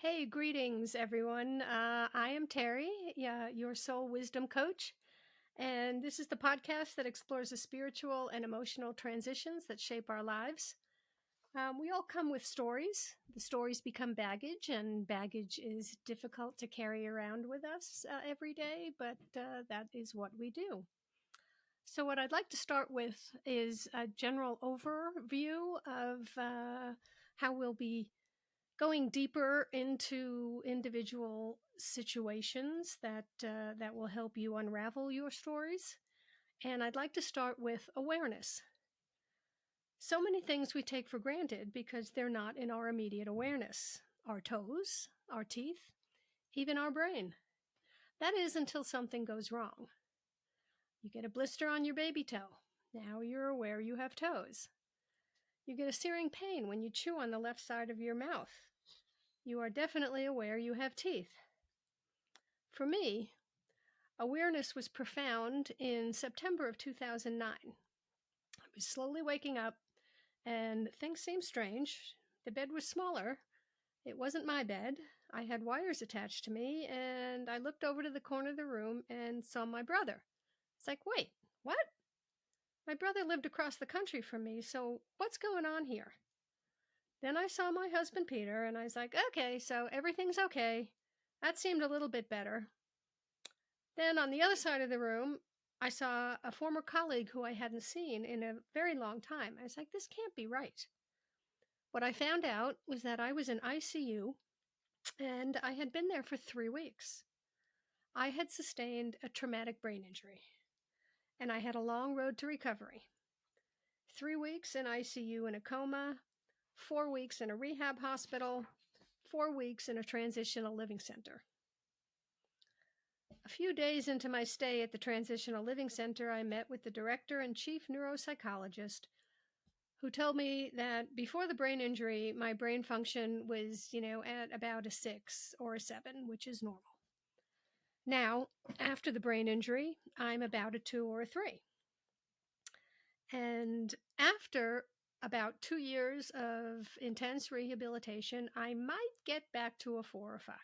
Hey, greetings, everyone. I am Terry, your soul wisdom coach. And this is the podcast that explores the spiritual and emotional transitions that shape our lives. We all come with stories. The stories become baggage, and baggage is difficult to carry around with us every day, but that is what we do. So, what I'd like to start with is a general overview of how we'll be going deeper into individual situations that will help you unravel your stories. And I'd like to start with awareness. So many things we take for granted because they're not in our immediate awareness. Our toes, our teeth, even our brain. That is until something goes wrong. You get a blister on your baby toe. Now you're aware you have toes. You get a searing pain when you chew on the left side of your mouth. You are definitely aware you have teeth. For me, awareness was profound in September of 2009. I was slowly waking up and things seemed strange. The bed was smaller. It wasn't my bed. I had wires attached to me, and I looked over to the corner of the room and saw my brother. It's like, wait, what? My brother lived across the country from me, so what's going on here? Then I saw my husband Peter, and I was like, okay, so everything's okay. That seemed a little bit better. Then on the other side of the room, I saw a former colleague who I hadn't seen in a very long time. I was like, this can't be right. What I found out was that I was in ICU and I had been there for 3 weeks. I had sustained a traumatic brain injury and I had a long road to recovery. 3 weeks in ICU in a coma, 4 weeks in a rehab hospital, 4 weeks in a transitional living center. A few days into my stay at the Transitional Living Center, I met with the director and chief neuropsychologist who told me that before the brain injury, my brain function was, at about a 6 or a 7, which is normal. Now, after the brain injury, I'm about a 2 or a 3. And after about 2 years of intense rehabilitation, I might get back to a 4 or 5.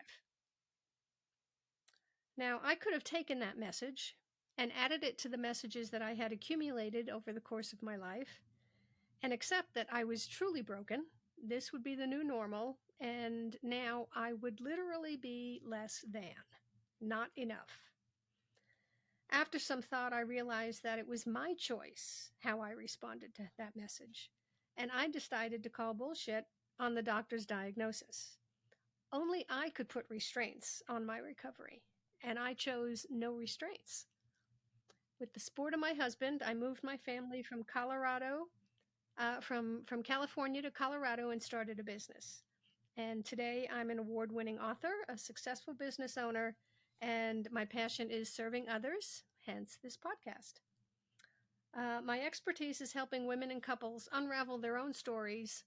Now, I could have taken that message and added it to the messages that I had accumulated over the course of my life and accept that I was truly broken. This would be the new normal, and now I would literally be less than, not enough. After some thought, I realized that it was my choice how I responded to that message, and I decided to call bullshit on the doctor's diagnosis. Only I could put restraints on my recovery, and I chose no restraints. With the support of my husband, I moved my family from California to Colorado and started a business. And today I'm an award-winning author, a successful business owner, and my passion is serving others, hence this podcast. My expertise is helping women and couples unravel their own stories,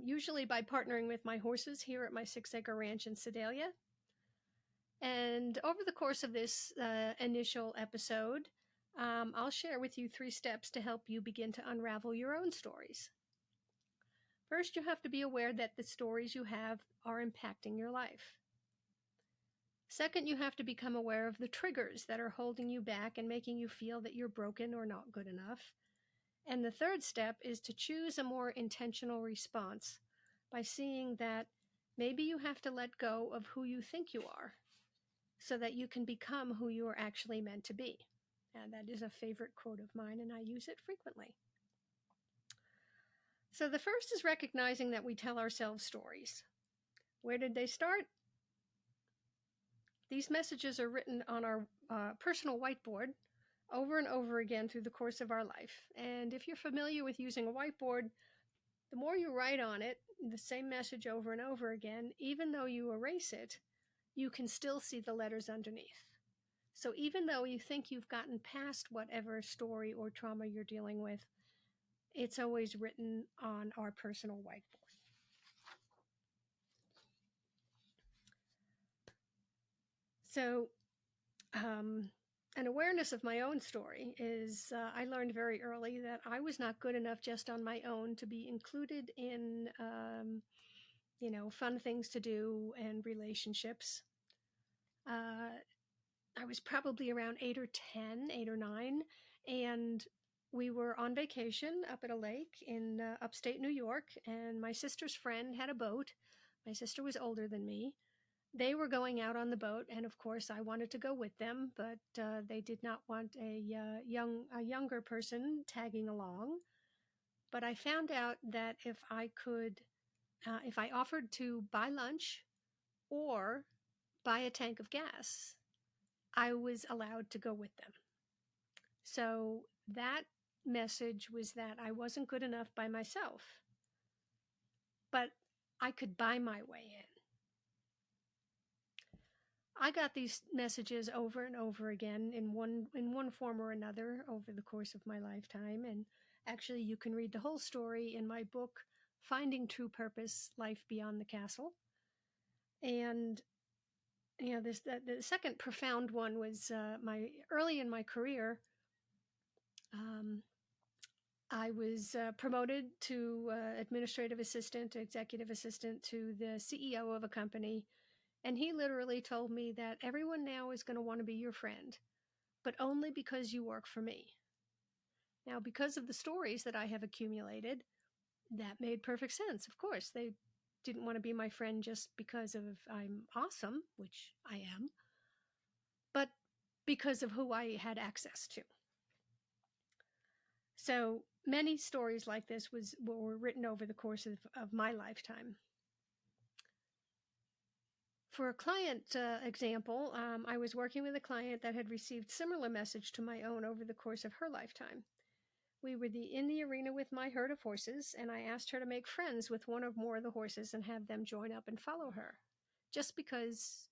usually by partnering with my horses here at my 6-acre ranch in Sedalia. And over the course of this initial episode, I'll share with you 3 steps to help you begin to unravel your own stories. First, you have to be aware that the stories you have are impacting your life. Second, you have to become aware of the triggers that are holding you back and making you feel that you're broken or not good enough. And the third step is to choose a more intentional response by seeing that maybe you have to let go of who you think you are so that you can become who you are actually meant to be. And that is a favorite quote of mine, and I use it frequently. So the first is recognizing that we tell ourselves stories. Where did they start? These messages are written on our personal whiteboard over and over again through the course of our life. And if you're familiar with using a whiteboard, the more you write on it, the same message over and over again, even though you erase it, you can still see the letters underneath. So even though you think you've gotten past whatever story or trauma you're dealing with, it's always written on our personal whiteboard. So, an awareness of my own story is I learned very early that I was not good enough just on my own to be included in fun things to do and relationships. Uh, I was probably around 8 or 10, 8 or 9, and we were on vacation up at a lake in upstate New York, and my sister's friend had a boat. My sister was older than me. They were going out on the boat, and of course, I wanted to go with them, but they did not want a younger person tagging along. But I found out that if I offered to buy lunch or buy a tank of gas, I was allowed to go with them. So that message was that I wasn't good enough by myself, but I could buy my way in. I got these messages over and over again in one form or another over the course of my lifetime. And actually, you can read the whole story in my book, Finding True Purpose: Life Beyond the Castle. And the second profound one was my early in my career. Um, I was promoted to administrative assistant, executive assistant to the CEO of a company. And he literally told me that everyone now is going to want to be your friend, but only because you work for me. Now, because of the stories that I have accumulated, that made perfect sense. Of course, they didn't want to be my friend just because of I'm awesome, which I am, but because of who I had access to. So many stories like this were written over the course of my lifetime. For a client example, I was working with a client that had received similar message to my own over the course of her lifetime. We were in the arena with my herd of horses, and I asked her to make friends with one or more of the horses and have them join up and follow her, just because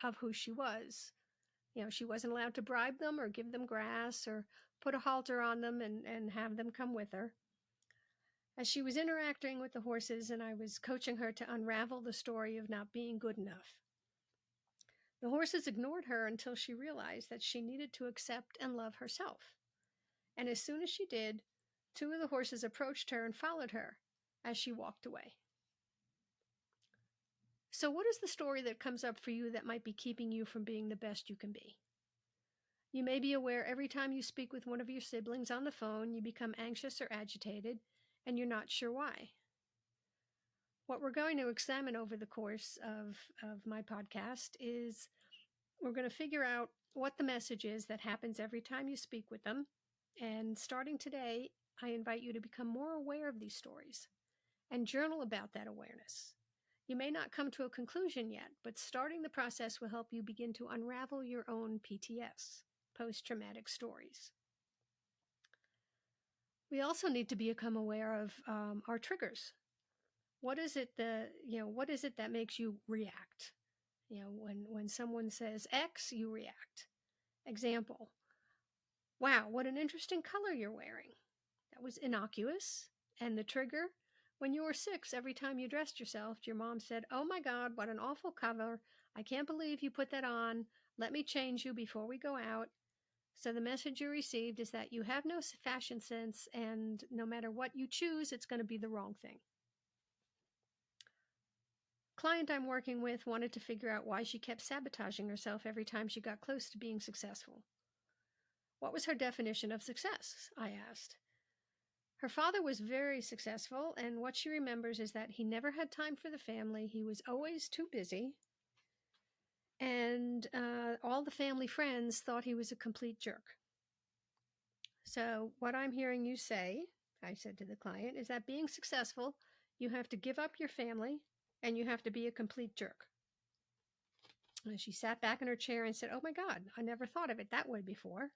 of who she was. She wasn't allowed to bribe them or give them grass or put a halter on them and have them come with her. As she was interacting with the horses and I was coaching her to unravel the story of not being good enough, the horses ignored her until she realized that she needed to accept and love herself. And as soon as she did, two of the horses approached her and followed her as she walked away. So, what is the story that comes up for you that might be keeping you from being the best you can be? You may be aware every time you speak with one of your siblings on the phone, you become anxious or agitated, and you're not sure why. What we're going to examine over the course of my podcast is we're going to figure out what the message is that happens every time you speak with them. And starting today, I invite you to become more aware of these stories and journal about that awareness. You may not come to a conclusion yet, but starting the process will help you begin to unravel your own PTS, post-traumatic stories. We also need to become aware of our triggers. What is it that makes you react? When someone says X, you react. Example: wow, what an interesting color you're wearing. That was innocuous. And the trigger: when you were 6, every time you dressed yourself, your mom said, "Oh my God, what an awful color. I can't believe you put that on. Let me change you before we go out." So the message you received is that you have no fashion sense, and no matter what you choose, it's going to be the wrong thing. Client I'm working with wanted to figure out why she kept sabotaging herself every time she got close to being successful. What was her definition of success? I asked. Her father was very successful, and what she remembers is that he never had time for the family. He was always too busy, and all the family friends thought he was a complete jerk. So what I'm hearing you say, I said to the client, is that being successful, you have to give up your family, and you have to be a complete jerk. And she sat back in her chair and said, "Oh my God, I never thought of it that way before."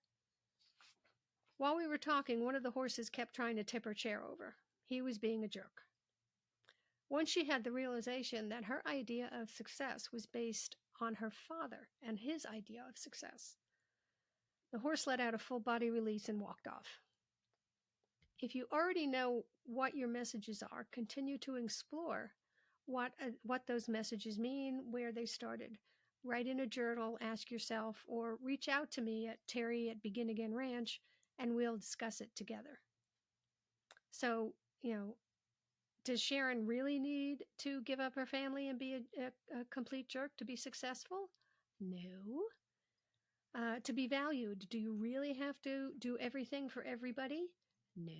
While we were talking, one of the horses kept trying to tip her chair over. He was being a jerk. Once she had the realization that her idea of success was based on her father and his idea of success, the horse let out a full body release and walked off. If you already know what your messages are, continue to explore what those messages mean, where they started. Write in a journal, ask yourself, or reach out to me at Terry at Begin Again Ranch, and we'll discuss it together. So, Does Sharon really need to give up her family and be a complete jerk to be successful? No. To be valued, do you really have to do everything for everybody? No.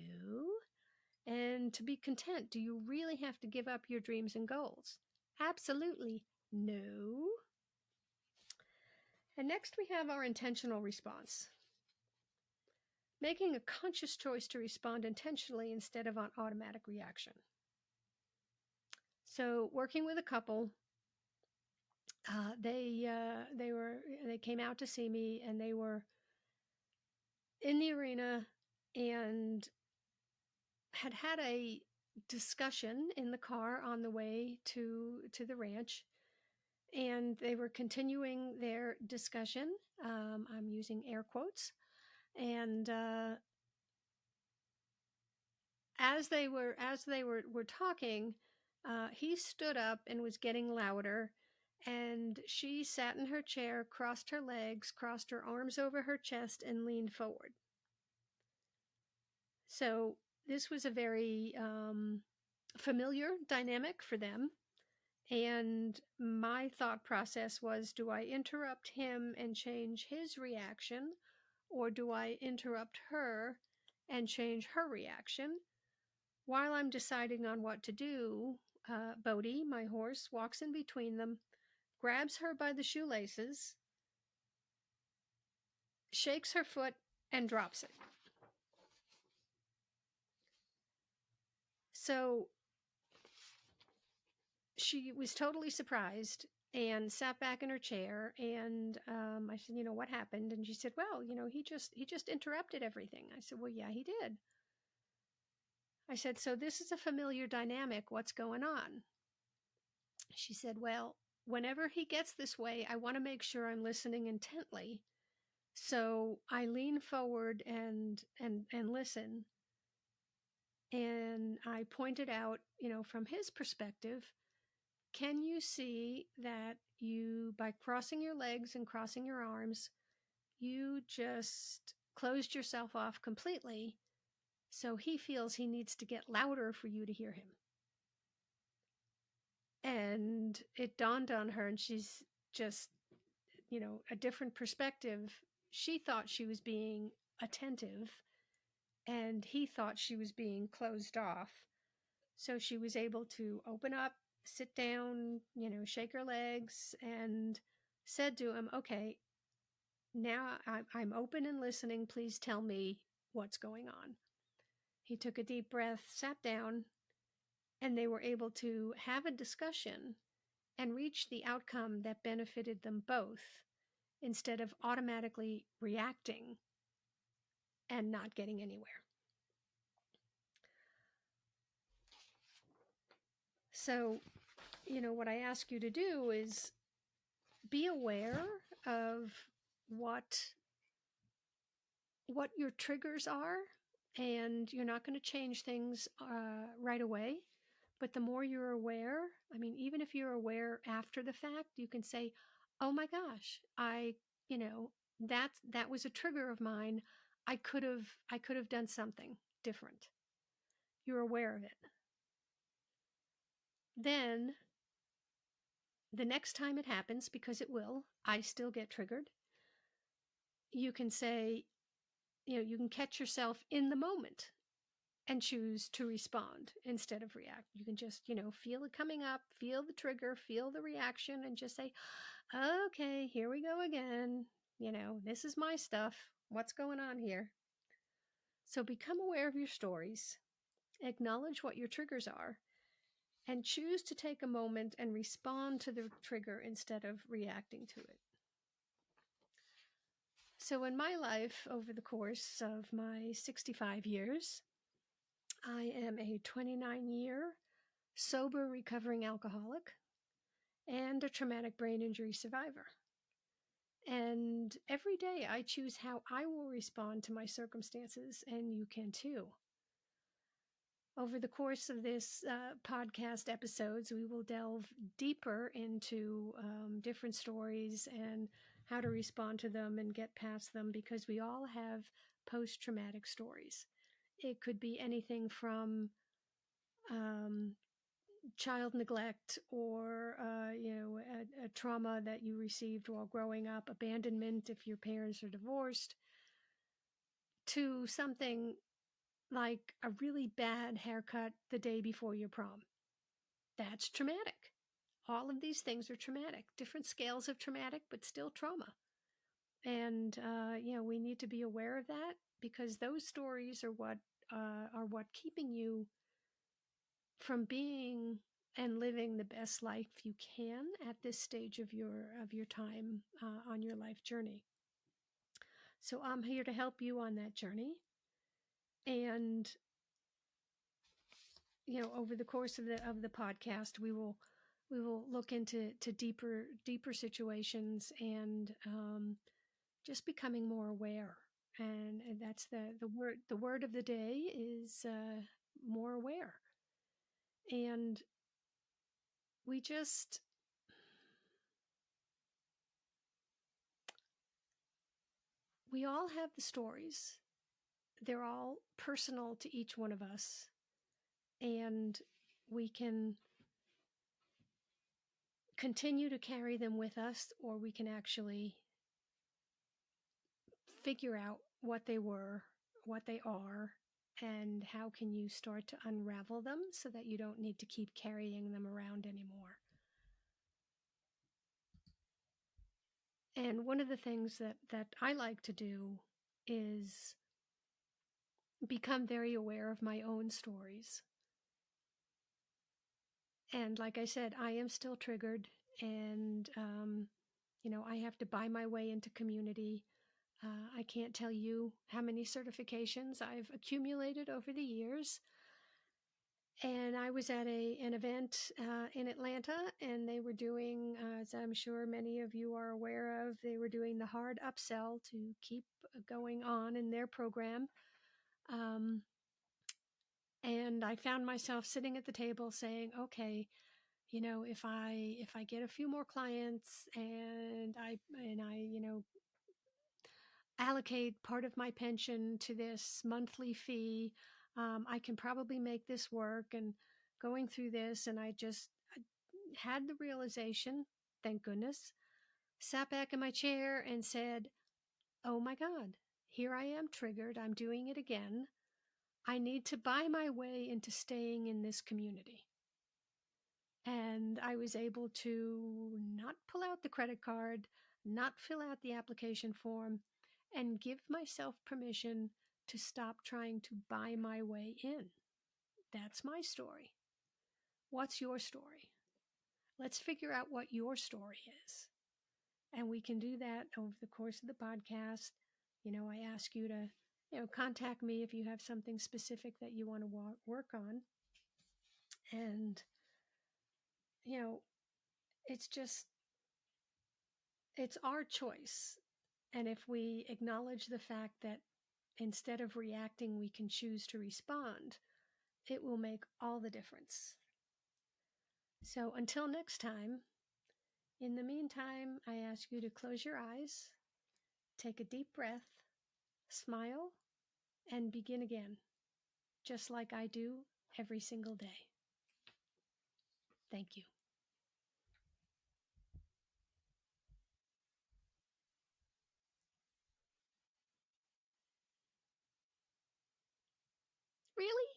And to be content, do you really have to give up your dreams and goals? Absolutely no. And next we have our intentional response. Making a conscious choice to respond intentionally instead of on automatic reaction. So, working with a couple, they came out to see me, and they were in the arena and had a discussion in the car on the way to the ranch, and they were continuing their discussion. I'm using air quotes, and were talking, he stood up and was getting louder, and she sat in her chair, crossed her legs, crossed her arms over her chest, and leaned forward. So this was a very familiar dynamic for them. And my thought process was, do I interrupt him and change his reaction, or do I interrupt her and change her reaction? While I'm deciding on what to do, Bodhi, my horse, walks in between them, grabs her by the shoelaces, shakes her foot, and drops it. So she was totally surprised and sat back in her chair. And I said, what happened? And she said, well, he just interrupted everything. I said, well, yeah, he did. I said, so this is a familiar dynamic. What's going on? She said, well, whenever he gets this way, I want to make sure I'm listening intently. So I lean forward and listen. And I pointed out, from his perspective, can you see that by crossing your legs and crossing your arms, you just closed yourself off completely? So he feels he needs to get louder for you to hear him. And it dawned on her, and she's just, a different perspective. She thought she was being attentive, and he thought she was being closed off. So she was able to open up, sit down, shake her legs, and said to him, okay, now I'm open and listening. Please tell me what's going on. He took a deep breath, sat down, and they were able to have a discussion and reach the outcome that benefited them both, instead of automatically reacting and not getting anywhere. So, what I ask you to do is be aware of what your triggers are, and you're not going to change things right away. But the more you're aware, even if you're aware after the fact, you can say, oh my gosh, that was a trigger of mine. I could have done something different. You're aware of it. Then the next time it happens, because it will, I still get triggered. You can say, you can catch yourself in the moment and choose to respond instead of react. You can just, feel it coming up, feel the trigger, feel the reaction, and just say, okay, here we go again. This is my stuff. What's going on here? So become aware of your stories, acknowledge what your triggers are, and choose to take a moment and respond to the trigger instead of reacting to it. So in my life, over the course of my 65 years, I am a 29-year sober recovering alcoholic and a traumatic brain injury survivor. And every day I choose how I will respond to my circumstances, and you can too. Over the course of this podcast episodes, we will delve deeper into different stories and how to respond to them and get past them, because we all have post-traumatic stories. It could be anything from um, child neglect, or a trauma that you received while growing up, abandonment if your parents are divorced, to something like a really bad haircut the day before your prom. That's traumatic. All of these things are traumatic, different scales of traumatic, but still trauma. And we need to be aware of that, because those stories are what keeping you from being and living the best life you can at this stage of your time on your life journey. So I'm here to help you on that journey. And over the course of the podcast, we will look into deeper situations, and just becoming more aware. And that's the word of the day is more aware. And we just we all have the stories. They're all personal to each one of us, and we can continue to carry them with us, or we can actually figure out what they were, what they are, and how can you start to unravel them so that you don't need to keep carrying them around anymore. And one of the things that I like to do is become very aware of my own stories. And like I said, I am still triggered, and I have to buy my way into community. I can't tell you how many certifications I've accumulated over the years. And I was at an event in Atlanta, and they were doing, as I'm sure many of you are aware of, they were doing the hard upsell to keep going on in their program. Um, and I found myself sitting at the table saying, okay, if I get a few more clients, and I allocate part of my pension to this monthly fee, I can probably make this work. And going through this, and I had the realization, thank goodness, sat back in my chair and said, oh my God, here I am triggered. I'm doing it again. I need to buy my way into staying in this community. And I was able to not pull out the credit card, not fill out the application form, and give myself permission to stop trying to buy my way in. That's my story. What's your story? Let's figure out what your story is. And we can do that over the course of the podcast. I ask you to, contact me if you have something specific that you want to work on. And, you know, it's just, it's our choice. And if we acknowledge the fact that instead of reacting, we can choose to respond, it will make all the difference. So until next time, in the meantime, I ask you to close your eyes, take a deep breath, smile, and begin again, just like I do every single day. Thank you. Really?